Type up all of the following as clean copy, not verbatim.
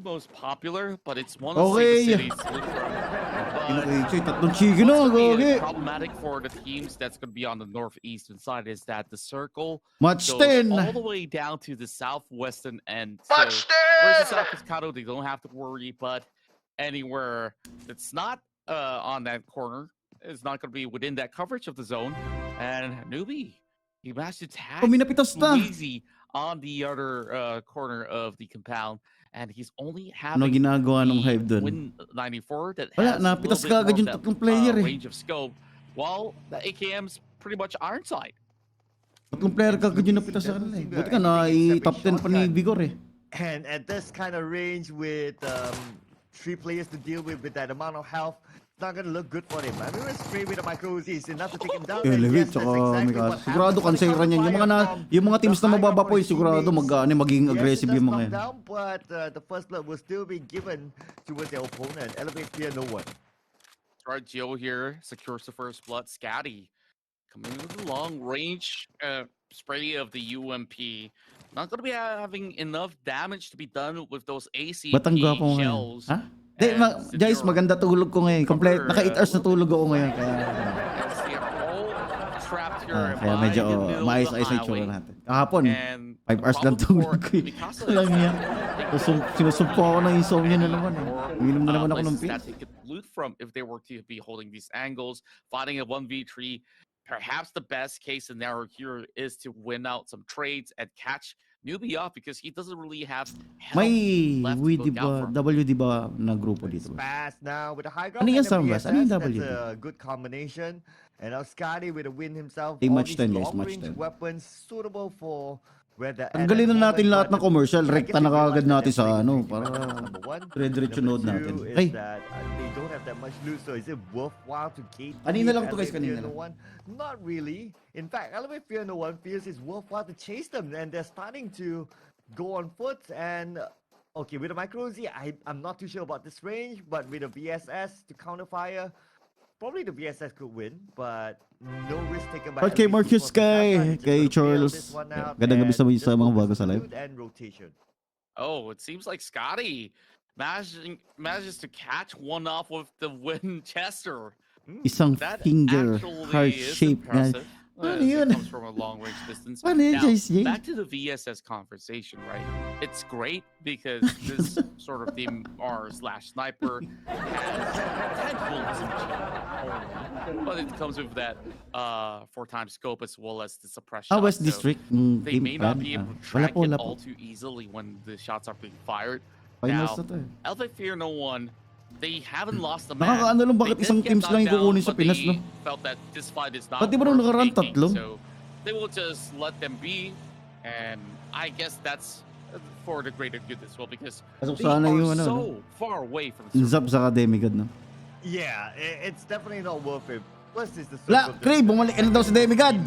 most popular, but it's one of the safest Okay. cities to look from. Kinukuha, tatlong But chicken na, what's going to gogi. be problematic for the teams that's going to be on the northeastern side is that the circle Match goes 10. all the way down to the southwestern end. Match So versus 10! South Pescado, they don't have to worry, but anywhere that's not on that corner is not going to be within that coverage of the zone. And Newbie, he managed to tag Minapitas na. Easy on the other corner of the compound, and he's only Ano having ginagawa ng the Hive dun? Win 94 that Wala, has a napitas little bit kagad more yung of that tatlong player eh. range of scope, while the AKM's pretty much Ironside. Tatlong player kagad yung napitas sa kanila eh. Buti ka na i-top 10 pa ni Vigor eh. And at this kind of range with 3 players to deal with that amount of health, it's not gonna look good for him. I mean, we're straight with the micro Uzi. It's enough to take him down. Elevate, Yes, that's tsaka exactly Mikasa. what Sigurado happened. kanseran yan. Yung mga teams na mababa po, sigurado magiging aggressive yung mga yan. Down, but the first blood will still be given towards their opponent. Elevate fear no one. Right, Gio here secures the first blood. Scatty coming with a long range spray of the UMP. Not going to be having enough damage to be done with those ACP Batang gwapo mo shells. Ha? Guys, maganda tulog ko ngayon. Complete, naka 8 hours na tulog ako ngayon. Kaya medyo maayos-ayos na itsura natin. Kahapon, 5 hours lang tulog ko eh. Alam niya. Sinusumpo ako ng insomnia na naman eh. Uminom na naman ako ng pills. That they could loot from if they were to be holding these angles, fighting a 1v3. Perhaps the best case scenario here is to win out some trades and catch Newbie off because he doesn't really have may W di ba na grupo dito? Fast now with a high ground. Ano yung Sambas? Ano yung W? That's a good combination. And now Scotty with a win himself. Match 10 guys, long match range 10. weapons suitable for where the tanggalin na natin lahat ng commercial, rekta na kagad natin sa ano para dire-diretso node natin. Ay, they don't have that much loot, so is it worthwhile to keep? Kanina lang to guys, kanina lang. Not really. In fact, Elevate Fear No One feels it's worthwhile to chase them, and they're starting to go on foot. And okay, with the micro Uzi, I'm not too sure about this range, but with the VSS to counter fire, probably the VSS could win, but no risk taken by. Okay, Marcus kay Charles. Gandang gabi sa mga bago sa live. Oh, it seems like Scotty manages to catch one off with the Winchester. Isang finger heart shape na. Ano yun? It comes from a long range distance. Ano yun, Now, back to the VSS conversation, right? It's great because this sort of team R/sniper has 10 bullets in cheek, but it comes with that 4x scope as well as the suppression. West District. They may not be able to track it all too easily when the shots are being fired. Now, Elevate Fear No One, they haven't lost the match. Nakakaano lang bakit isang teams lang yung kukunin sa Pinas, no? Felt that this fight is not Pati ba nung nakaraan tatlo? so they will just let them be, and I guess that's for the greater good as well because they are so far away from the Zap sa Demigod, no? Yeah, it's definitely not worth it. Plus, it's the Cray, bumalik ka na daw sa Demigod!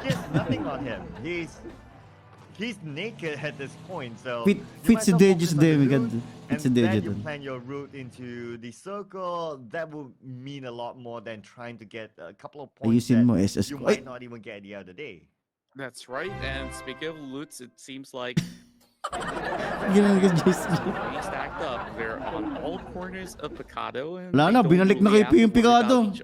There's nothing on him. He's naked at this point, so Fits si Degis Demigod. Fits si Degis. You plan your route into the circle. That will mean a lot more than trying to get a couple of points that you might not even get the other day. That's right. And speaking of loots, it seems like we stacked up. They're on all corners of Picado. Wala na, binalik na kay Picado.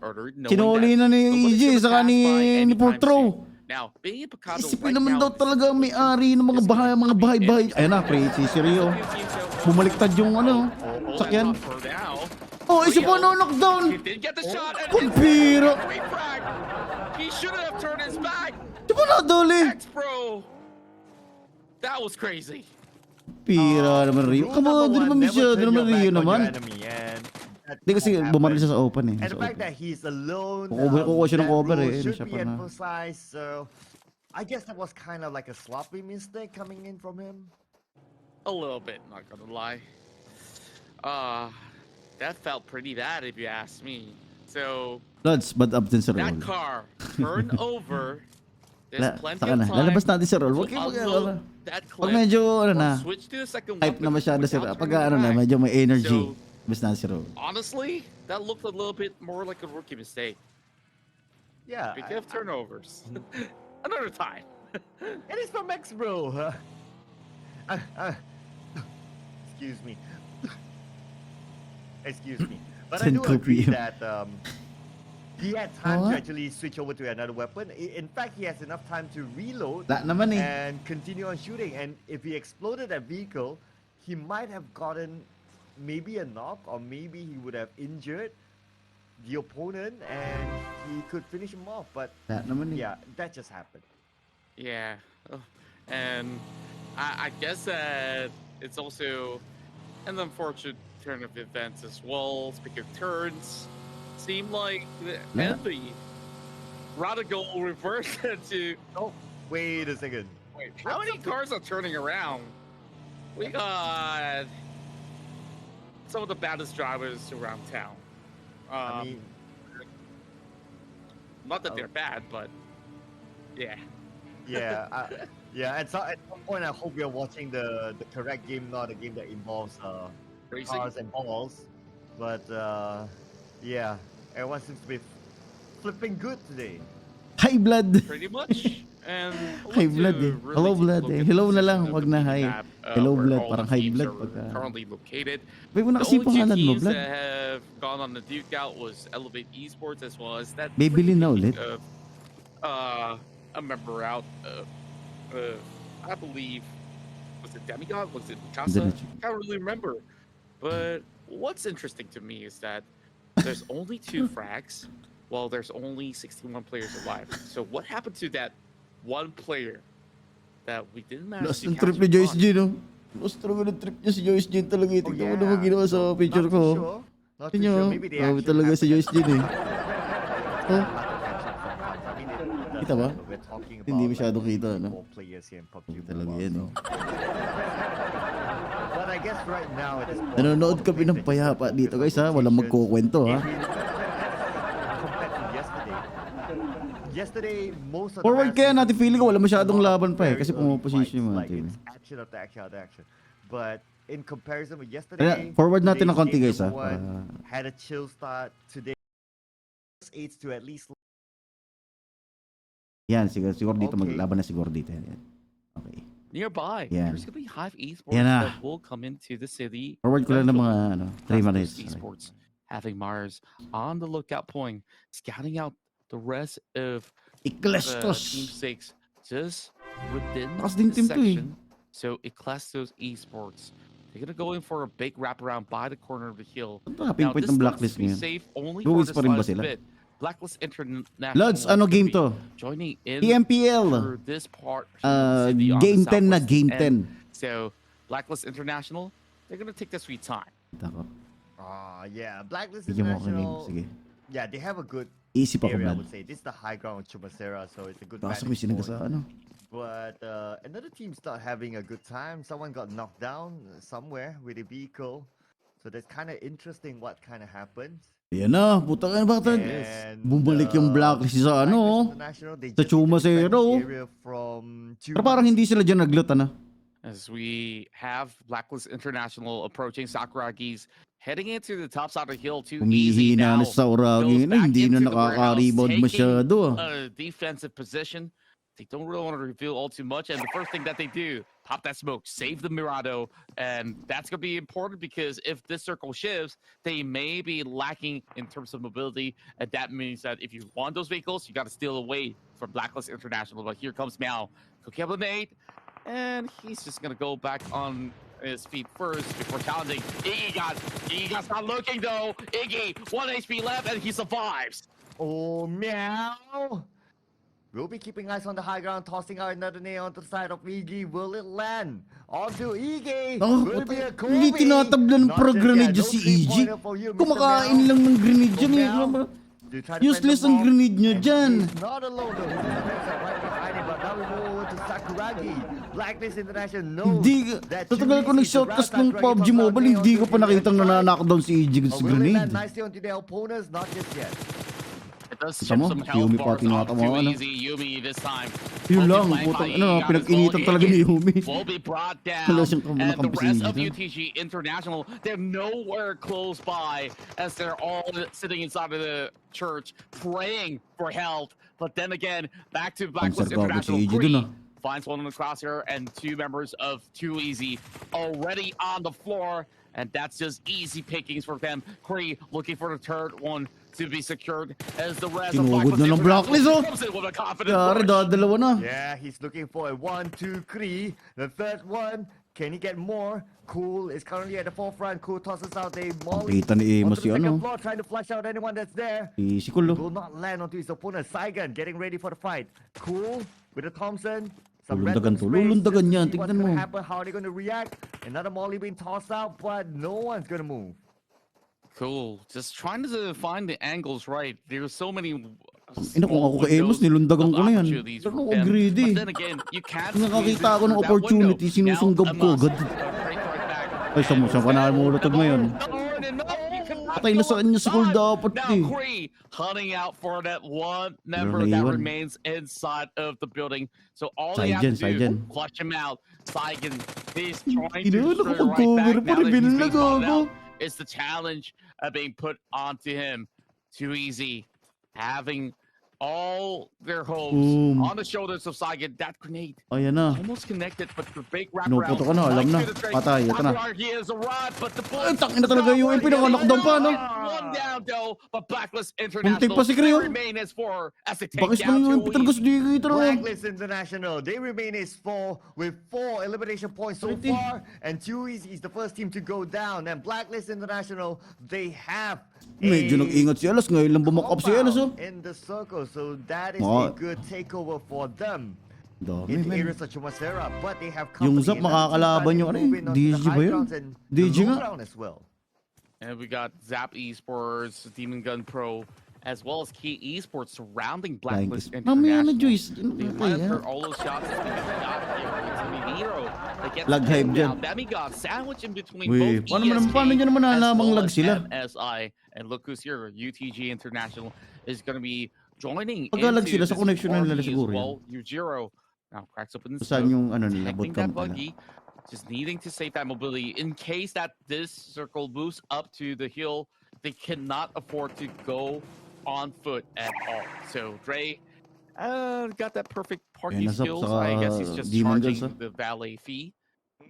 Sinuli na ni EJ saka ni Portro. Now, being in Picado isipin naman daw talaga may-ari ng mga bahay-bahay. Ayan na, crazy, seryo. Bumaliktad yung sakyan. Oh, isip po knockdown. Kumpira. He shouldn't have turned his back. Di ba nadali? Bro, that was crazy. Pira naman Rio. Come on, doon naman siya. Doon naman Rio naman. Hindi kasi bumaril siya sa open eh. And the fact that he's alone, kukuha siya ng cover eh. Should be emphasized. So I guess that was kind of like a sloppy mistake coming in from him. A little bit, not gonna lie. That felt pretty bad if you ask me. So Lods, bad up din sa roll. That car turned over. There's plenty of time. Lalabas natin sa roll. Huwag kayo mag-alala. Pag medyo hype na masyado si Roll. Pag medyo may energy. Honestly, that looked a little bit more like a rookie mistake. Yeah. Speaking of turnovers, another time. It is from X, bro. Excuse me. Excuse me. But I Send do agree copy. that he had time to What? actually switch over to another weapon. In fact, he has enough time to reload Wala naman eh. and continue on shooting. And if he exploded that vehicle, he might have gotten maybe a knock, or maybe he would have injured the opponent and he could finish him off. But Wala naman eh. yeah, that just happened. Yeah. Oh, and I guess that it's also an unfortunate turn of events as well. Speaking of turns, seemed like the Yeah. enemy Radical reversed to. Oh, wait a second. Wait, how many cars are turning around? We got some of the baddest drivers around town. I mean, Not that they're bad, but yeah. yeah, yeah. At some point, I hope we are watching the correct game, not a game that involves Racing. cars and balls. But yeah, everyone seems to be flipping good today. High blood. Pretty much. And High blood eh. Hello blood eh. Hello na lang, wag na high. Hello blood, parang high blood pagka. Currently located. May mo na The kasi only two pangalan mo, teams blood. that have gone on the Duke out was Elevate Esports, as well as that. Bibili na ulit. A member out. I believe, was it Demigod? Was it Mikasa? Hindi na check. Can't really remember. But what's interesting to me is that there's only 2 frags, while there's only 61 players alive. So what happened to that one player that we didn't manage Last to ng trip capture ni Joyce on? G, no? Last talaga ng trip niya si Joyce G talaga. Oh, Tignan mo naman ginawa sa picture Not too ko. sure. Not too Tingnan sure. mo. Maybe they Grabe actually talaga have si Joyce G eh. Oh, Kita ba? Hindi Hindi masyadong kita, no? Players here in PUBG talaga Mobile, yan so. eh. But I guess right now at this point, Nanonood kami ng payapa dito guys ha. Walang magkukwento ha. Compared to yesterday, most of the Forward kaya matches natin, feeling ko wala masyadong were laban pa eh. very Kasi early pumaposition yung fights, mga like team. it's action after action after action. But in comparison with Kaya, yesterday, forward natin ng today's konti game guys ha. number one Para... had a chill start today. Aids to at least Yan, siguro dito Okay. maglaban na siguro dito. Yan. Okay. Nearby, Yeah. there's gonna be Hive Esports Yeah, nah. that will come into the city. Forward ko lang ng mga ano, 3 That's minutes. those Esports having Mars on the lookout point, scouting out the rest of the Team Iklastos! 6 just within Lakas din the team to eh. section. So Eclastos Esports. They're gonna go in for a big wraparound by the corner of the hill. Ito, happy point ng blacklist be ngayon. safe only Luis for pa rin ba the sila? bit. Blacklist International. Lods, ano is game gonna to? be joining in PMPL. for this part. of the city on the Game 10 na, southwest game end. 10. So Blacklist International, they're gonna take their sweet time. Tako. yeah, Blacklist Bigyan mo ako ng game. International. Sige. Yeah, they have a good Easy pa ko area, I blood. would say. This is the high ground of Chumacera, so it's a good Baka vantage may sinaga point. sa ano. But another team's not having a good time. Someone got knocked down somewhere with a vehicle. So that's kind of interesting what kind of happened. Ayan na, puta ka na ba? And, Bumalik yung blacklist sa ano. International, they Sa just need to defend Chumacero. this area from Pero parang hindi sila dyan naglut, ano? As we have Blacklist International approaching Sakuragi's heading into the top side of the hill too easy Humihina now. na sa Uragi Goes na, back hindi na into the warehouse, nakaka-rebound taking masyado. a defensive position. They don't really want to reveal all too much, and the first thing that they do, pop that smoke, save the Mirado, and that's going to be important because if this circle shifts, they may be lacking in terms of mobility, and that means that if you want those vehicles, you got to steal away from Blacklist International. But here comes Meow, cooking up a nade, and he's just going to go back on his feet first before challenging. Iggy's not looking though. Iggy, 1 HP left, and he survives. Oh, meow! We'll be keeping eyes on the high ground, tossing out another nail onto the side of Iggy. Will it land? Onto Iggy! Oh, Will it be a Kobe? hindi tinatablan ng Not pro just grenade yet. si No EG. three-pointer for you, Mr. Kumakain Meow. lang ng grenade dyan eh. Meow. You try to defend Useless the ang ball, grenade nyo and dyan. he's not alone though. His teammates are right behind him, but now we move over to Sakuragi. Blacklist International knows Hindi, that tatagal ko Yuri is nag-shotcast around ng Sakuragi. PUBG Comes out Mobile, nail hindi onto ko pa the nakitang left side. nananakdown si EG But sa will it land grenade. nicely onto their opponents? Not just yet. It does Kita chip mo, some si health Yumi bars pati off natama, too ano? easy. Yumi this time. Yun will be lang, flanked by putang Iggy ano, on his pinag-initan own. talaga ni Iggy Yumi. will be brought Wala down, siyang and the nakampasin rest of dito. UTG International, they're nowhere close by as they're all sitting inside of the church praying for help. But then again, back to Blacklist Panzer gagawin si International. EG dun, ah. finds one on the crosshair, and 2 members of Too Easy already on the floor. And that's just easy pickings for them. Cree looking for the third one to be secured as the rest of Tinugod na ng Blacklist, oh. comes in with a confident Yari, push. dadalawa na. Yeah, he's looking for a 1, 2, 3. The third one, can he get more? Cool is currently at the forefront. Cool tosses out a molly. Kita ni Amos onto the si second ano. floor, trying to flush out anyone that's there. Si Kulo. Will not land onto his opponent. Saigon getting ready for the fight. Cool with the Thompson. Some Lulundagan random to, sprays lulundagan just to yan, see what's tignan gonna mo. happen, how are they gonna react? Another molly being tossed out, but no one's gonna move. Cool. Just trying to find the angles right. There's so many. Ina, kung ako kay Amos, nilundagan ko na yan. opportunities Pero for ako them. greedy. But then again, you can't Kung nakakita squeeze ako it ng through that opportunity, window. sinusunggab Now, ko a must. agad. Straight right back. Ay, saan ka na mulutog ngayon? Patay na sa kanya si Cole dapat Now eh. Cree hunting out for that one member Meron na that iwan. remains inside of the building. So all they have Saigen, to do Saigen. is flush him out. Saigen is trying to Ina, straight nakapag-cover right pa, back now that reveal he's na being called gago. out. It's the challenge being put onto him. Too easy. Having all their hopes Boom. on the shoulders of Saigen. That grenade Ayan na. almost connected, but the big Pinuputo wraparound. ka na, alam na. Like Peter Patay, ito na. Drake, he has arrived, but the Ay, bullets takin na talaga yung pinaka-knockdown pa, no? one down though, but Blacklist Muntik International pa si Creo. still remain as 4 as they take Bakit pa down yung talaga sa 2 digi ito na? Blacklist International, they remain as 4 with 4 elimination points so Pretty. far, and Chewies is the first team to go down. And Blacklist International, they have Medyo nag-ingat si Alas. Ngayon lang bumakap si Alas, oh. in the circle, so that is Mga- a good takeover for them. Dami, In the men. areas such as Masera, but they have Yung company Zap enough to makakalaban start yung ano eh. moving onto the DG ba high yun? grounds and the DG low nga. ground as well. And we got Zap Esports, Demon Gun Pro, as well as Key Esports surrounding Blacklist Mamaya na, International. Joyce. They Ano went kaya? for all those shots that's going to be out here. It's going to be Nero that gets Lag hype pinned dyan. down. Demigod sandwich in between Weh, both paano nyo naman as nalamang well lag as sila? MSI. And look who's here. UTG International is going to be joining Pagkalag into sila sa this connection na nila party as siguro well. Ujiro now cracks open the Saan yung ano nila, protecting bootcamp that pala. buggy, just needing to save that mobility in case that this circle moves up to the hill. They cannot afford to go on foot at all. So Dre got that perfect parking Nasap skills. sa I guess he's just Demon charging Guns, the valet fee.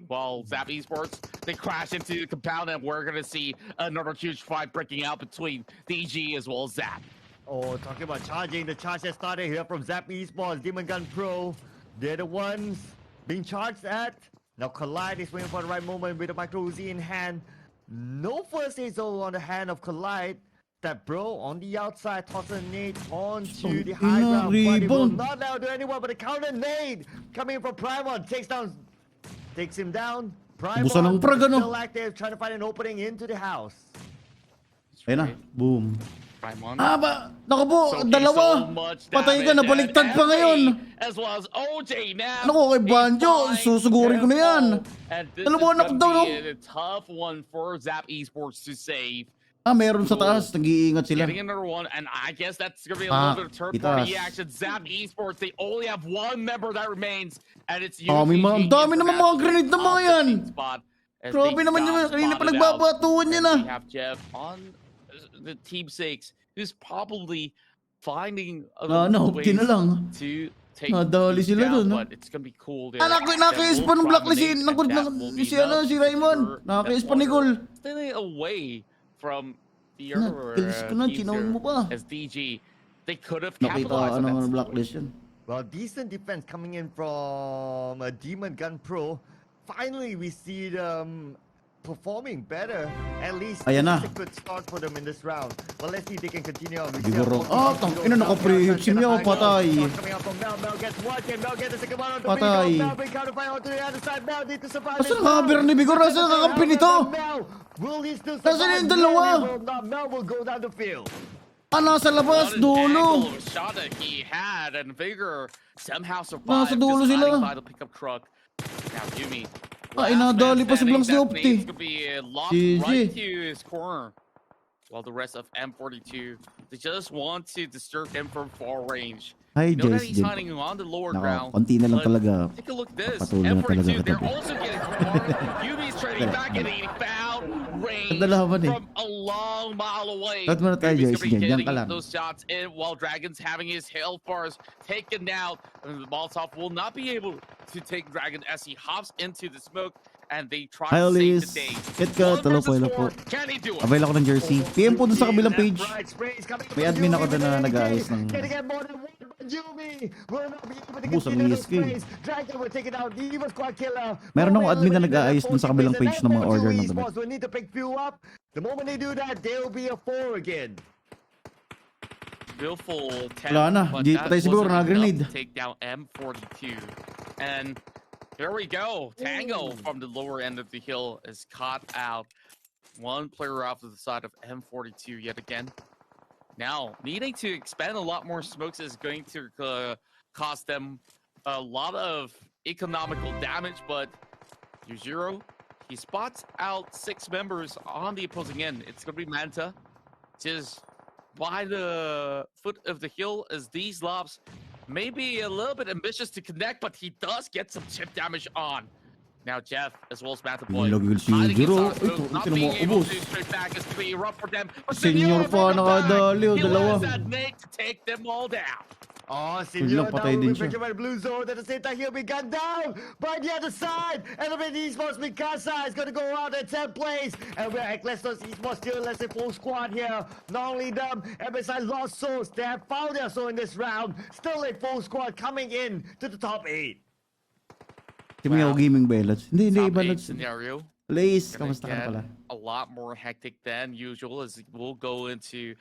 While Zap Esports, they crash into the compound, and we're gonna see another huge fight breaking out between DG as well as Zap. Oh, talking about charging, the charge has started here from Zap Esports, Demon Gun Pro. They're the ones being charged at. Now Collide is waiting for the right moment with the micro Uzi in hand. No first aid zone on the hand of Collide. That bro on the outside tosses a nade onto the high ina, ground, but it will rebound. not now do anyone but a counter nade coming from Primon. Takes him down. Busa ng Primon prag, ano? still active, trying to find an opening into the house. Ayun na, boom. Primon. Ah, ba? Naku po, Soaking dalawa. so much Patay ka, damage, nabaliktad and pa ngayon. As well as OJ now. Naku, kay Banjo, He finds susugurin ko na yan. and this Dalawa is gonna knockdown, be a tough one for Zap Esports to save. Ah, meron sa taas, nag-iingat sila. Getting another one, and I guess that's gonna be a Ah, little bit of third-party itaas. action. Zap Esports, they only have one member that remains, and it's Dami UTG ang dami naman mga grenade na mga off the yan. sweet spot as Grabe they naman got yun, kanina pa spotted nagbabatuan out. yan And ah. we have Jeff on the Team 6, who's probably finding Ano, ways hopti na lang. to take Nadali teams sila down, dun, no? but it's gonna be cool there. Nakais pa ng Blacklist si, si ano, si Raymond. Nakais pa ni Gol. Staying away from the Na, other kills ko na, teams chinawin there mo pa. as DG. They could have Nakita capitalized on ano that ng Blacklist yun. Well, decent defense coming in from Demon Gun Pro. Finally, we see them performing better. At least Ayan na. it's a good start for them in this round. Well, let's see if they can continue on. We Siguro. see how- Tangina, naka-pre-hit si Mio, patay. Shot coming out from Mel. Mel gets one. Can Mel get the second one on the Patay. rebound? Mel bring counterfire onto the other side. Mel need to survive. Asan this ang round. haber ni Vigor? Asan ang kakampi nito? Mel, will he still Nasaan survive? yung dalawa? No, he will not. Mel will go down the field. Ah, nasa labas, What an angle dulo. of a shot that he had, and Vigor somehow survived. Nasa dulo just sila. hiding by the pickup truck. Now Yumi. Ay, nadali pa si Blanks ni Opti. It's gonna be locked GG. right to his corner. While the rest of M42, they just want to disturb him from far range. Hi, You know that Jace he's din. hiding on the lower Nako, ground. konti na lang but talaga. Take a look at this. Papatuloy na talaga M42, kita they're to. also getting far. Yumi's trading back and he found range Nagdalaban eh. from a long mile away. Dapat muna tayo, He's Joyce, gonna be dyan ka getting lang. those shots in while Dragon's having his health bars taken out. And the Molotov will not be able to take Dragon as he hops into the smoke. And they try Hi, to save Olis. the day. Hit ka, talo po, hello po. Can he do it? Avail ako ng jersey. PM po dun sa kabilang page. May admin ako dun na nag-aayos ng... Bus ang ESK. Meron akong admin na nag-aayos dun sa kabilang page ng mga order ng damit. The moment they do that, there will be a 4 again. Willful 10, Wala na. but Di that patay siguro, wasn't naka-grenade. enough to take down M42. And here we go. Tango from the lower end of the hill is caught out. One player off to the side of M42 yet again. Now, needing to expand a lot more smokes is going to cost them a lot of economical damage, but U0, he spots out 6 members on the opposing end. It's going to be Manta, just by the foot of the hill as these lobs maybe a little bit ambitious to connect, but he does get some chip damage on. Now Jeff, as well as Manta Boy, Nilagil si hiding Jiro. inside Ito, smoke, not ito na being mga able ubos. to straight back is going to be rough for them. But Senior pa nakadali, he dalawa. lands that nade to take them all down. Oh, Biglang Senor patay now din will be siya. pictured by the blue zone. At the same time, he'll be gunned down by the other side. And the Esports Mikasa is going to go out at 10th place. And we're at Leicester Esports still, let's say, full squad here. Not only them, MSI lost souls. They have found their soul in this round. Still a full squad coming in to the top 8. Kimiyaw Gaming Belots. Hindi, Top iba 8 lots. scenario. Lace, Gonna kamusta ka na get pala? a lot more hectic than usual as we'll go into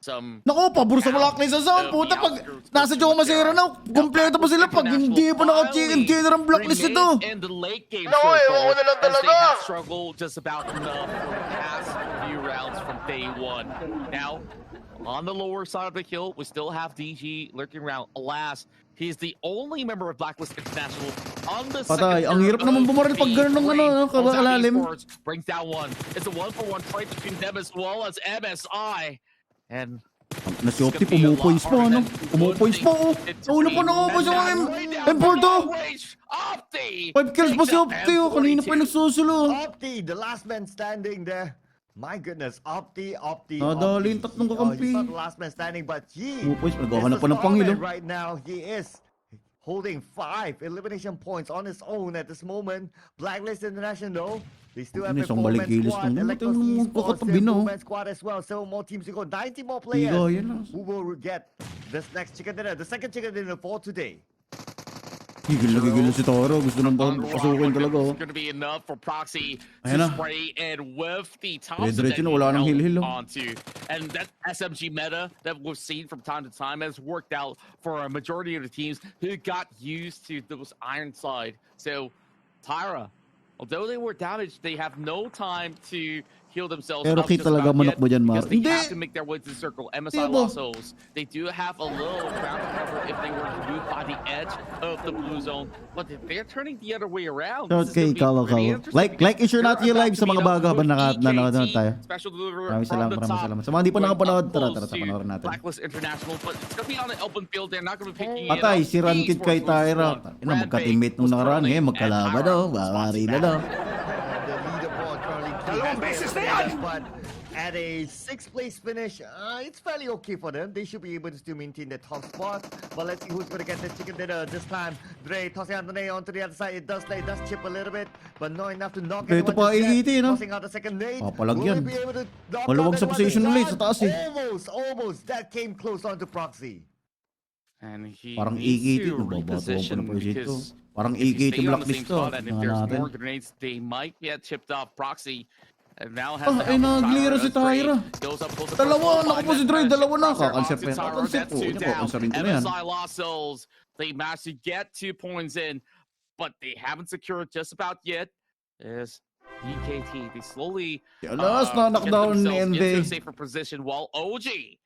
some Naku, pabor sa blacklist sa zone. Puta, pag nasa Choma Zero na, kompleto pa sila. Pag hindi pa naka-chicken dinner ang blacklist ito. In the late game No, so ewan ko far, na lang as they talaga. have struggled just about enough for the past few rounds from day one. Now, on the lower side of the hill, we still have DG lurking around. Alas, he's the only member of Blacklist International on the Patay, second ang hirap tier naman of bumaril pag the ganun ng ano, range. Ozaki kabalalim. Sports brings down one. It's a 1-for-1 trade between them as well as MSI. And Na si Opti, pumupoints pa, ano? Pumupoints pa, oh. Una pa nakapos yung M4 to. 5 kills pa si Opti, oh. Kanina pa yung nagsusulo. Opti, the last man standing there. My goodness, Opti. Nadali yung tatlong kakampi. He's not the last man standing, but he Pumupoints, is naghahanap the pa ng pangilo. starman right now. He is holding 5 elimination points on his own at this moment. Blacklist International, they still have a Isang 4-man balikilis squad. ng Electros yung Esports, kakatabi na, oh. 4-man squad as well. 7 more teams to go. 90 more players Higa, yan lang. who will get this next chicken dinner. The second chicken dinner for today. Gigil na gigil na si Toro. Gusto nang pasukin talaga, oh. It's going to be enough for Proxy Ayan to na. spray and whiff the Thompson Diretso that na, wala nang he hil-hil, held oh. onto. And that SMG meta that we've seen from time to time has worked out for a majority of the teams who got used to those iron side. So, Tyra, although they were damaged, they have no time to heal themselves Pero up kay just talaga about manok yet mo dyan, Mar. because they Hindi. have to make their way to the circle. MSI Diba? lost souls. They do have a little ground cover if they were to move by the edge of the blue zone, but if they're turning the other way around, Shout this is kay gonna Kawa be pretty Kawa. interesting Like because and share they're natin yung about live to sa mga meet up bago habang with nanonood EKT, tayo. special delivery Maraming from the salamat, top, salamat. Sa mga hindi pa going nakapanood, up tara, close tara, to panoorin natin. Blacklist International, but it's gonna be on the open field. They're not gonna be picking it Patay, up. si Rankid kay Esports loses Tyra. one. Ina, magka-teammate nung nakaraan. Ngayon, magkalaban daw. Bawari na daw. The leaderboard currently but at a 6th place finish, it's fairly okay for them. They should be able to still maintain their top spot. But let's see who's going to get this chicken dinner this time. Dre tossing out the nade onto the other side. It does chip a little bit, but not enough to knock Ito anyone pa, just yet. igiti, no? Tossing out the second nade. Papalag Will yan. they be able to knock Maluwag out sa anyone position this ulit, time? sa taas eh. Almost. That came close onto Proxy. And he Parang needs igiti. to Nababato ko pa reposition ng position to. because Parang if you igiti stay on the blacklist same to. spot and if Tingnan there's natin. more grenades, they might get chipped off. Proxy and now has Ah, the ay, help of nagliro si as Dre Tyra. goes up close to Dalawa, first naku po si line, Dre, and dalawa na. Crosshair Kakansep onto yan. Tyra, Kakansep that's po. two Ito po, down. kansarin ko na yan. MSI lost souls. They managed to get 2 points in, but they haven't secured just about yet. Is EKT, they slowly Alas, na-knockdown ni into ND. a safer position while OG,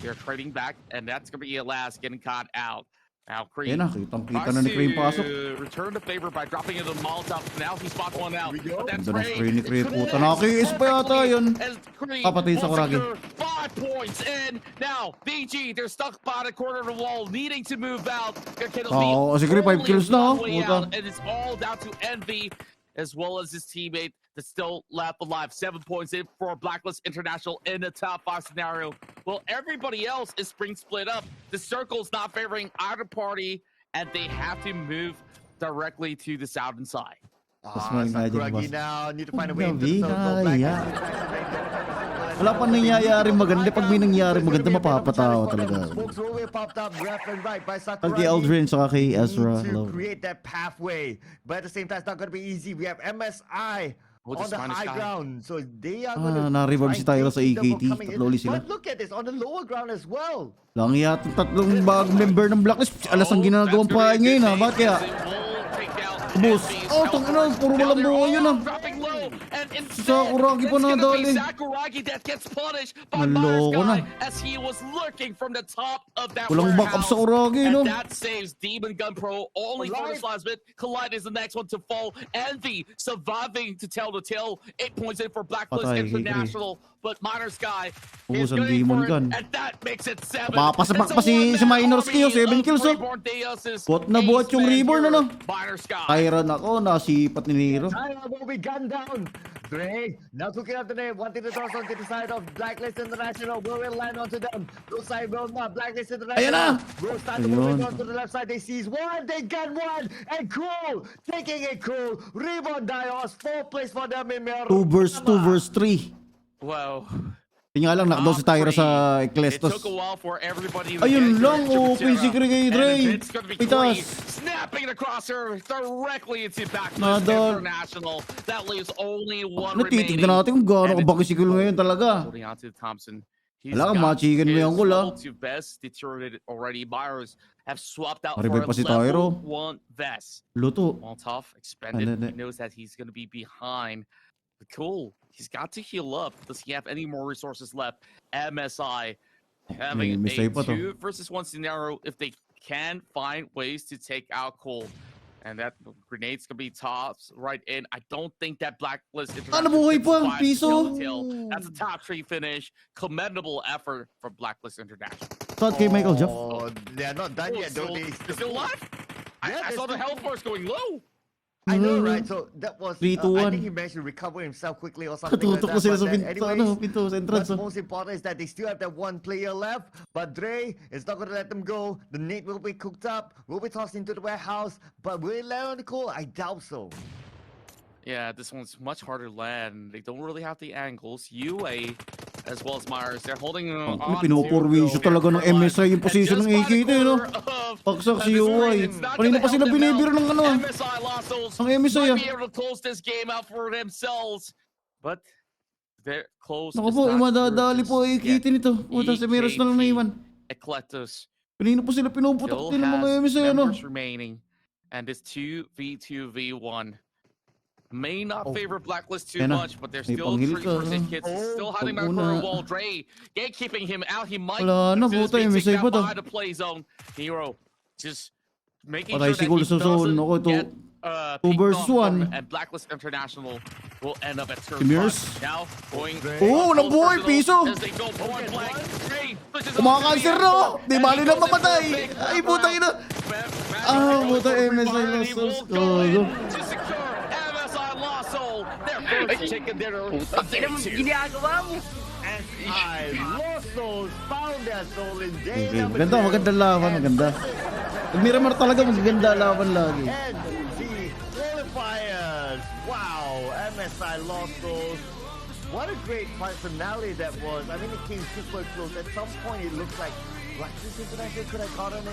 they're trading back, and that's going to be Alas getting caught out. Now Cream Yan na, kitang-kita tries na ni Cream pasok. to return the favor by dropping into the Molotov. Now he spots one out. But that's Ganda ng great. spray ni Cream. Puta, nakakiis pa yata yun. As Cream Papatayin sa will Kuragi. secure 5 points in. Now DG, they're stuck by the corner of the wall, needing to move out. They're gonna Oo, leave kasi Cream, 5 only kills na, one way puta. out, and it's all down to Envy. as well as his teammate that's still left alive. 7 points in for Blacklist International in the top 5 scenario. Well, everybody else is being split up. The circle's not favoring either party, and they have to move directly to the southern side. Sakuragi now need to find a way into the circle. Wala pa nangyayari maganda. Pag may nangyayari maganda, mapapatawa talaga. Kay Aldrin, saka kay Ezra. To create that pathway. But at the same time, it's not going to be easy. We have MSI on the high ground. So they are going to na-revive si Tyra sa AKT. Tatlo ulit sila. But look at this, on the lower ground as well. Lang yata tatlong bagong member ng Blacklist. Alas ang ginagawang pa ngayon ha. Bakit kaya? Boss. Oh, tangina, puro walang buhay yun ah. Si Sakuragi pa nadali. Naloko na. Walang backup sa Sakuragi, no? And that saves Demon Gun Pro only for this last bit. Collide is the next one to fall. Envy surviving to tell the tale. 8 points in for Blacklist International. But Minor Sky is going for it, and that makes it 7. Papasapak pa si Minor Sky, 7 kills oh. Buat na buhat yung Reborn, ano? Tyron ako, nasipat ni Nero. Tyron will be gunned down. Dre, now cooking up the name, wanting to toss onto the side of Blacklist International. Will it land onto them? No side will not. Blacklist International. Ayan na! Will start to move on to the left side. They seize one, they gun one, and Cool taking it cool. Reborn Dios, 4th place for them in Miramar. 2 verse 3. Wow. Tingnan lang, nakdaw si Tyra sa Ecclestos. Ayun lang, open si kay Dre. Pitas. Snapping across her directly into Blacklist International. That leaves only one remaining. Natitignan natin kung gaano kabakisikil ngayon talaga. Wala kang machigan mo yung gula. Deteriorated already. Buyers have swapped out Maribay for pa si level Tyro. 1 vest. Luto. Molotov expended. He knows that he's going to be behind. But cool. He's got to heal up. Does he have any more resources left? MSI having a 2 versus 1 scenario if they can find ways to take out Cole. And that grenade's gonna be tops right in. I don't think that Blacklist buhay pa, piso. That's a top 3 finish. Commendable effort from Blacklist International. Thought kay Michael Jeff. They're not done yet, don't they? They're still alive? I saw the health force going low. I know, right? So that was 3, 2, 1. I think he managed to recover himself quickly or something like that. What's most important is that they still have that 1 player left. But Dre is not going to let them go. The nade will be cooked up, will be tossed into the warehouse. But will it land on the Cole? I doubt so. Yeah, this one's much harder to land. They don't really have the angles. UA as well as Myers, they're holding on. Pinuporwisyo talaga ng MSI yung position ng AKT, no? Pagsak si UA. Kanina pa sila binibiro ng ano. Ang MSI be able to close this game out for themselves. But they're close. Naku po, madadali po AKT nito. Puta, si Miras na lang naiwan. Eclectus. Kanina pa sila pinuputak din ng mga MSI, ano? Remaining. And it's 2v2v1. May not favor Blacklist too much, but they're still 3% kids. Still hiding back for a wall. Dre gatekeeping him out. He might being taken out by the play zone. Hero just making sure that he doesn't get 2 versus 1. And Blacklist International will end up at turn 5. Now going. Nabuhay, piso! Kumakanser na, di bali na mamatay. Ay, putang ina. Puta, MSI Lost Souls. Ganda, maganda laban, maganda. Miramar talaga magaganda laban lagi. And the qualifiers. Wow, MSI Lost Souls. What a great finale that was. I mean, it came super close. At some point, it looked like Blacklist International could have gotten it.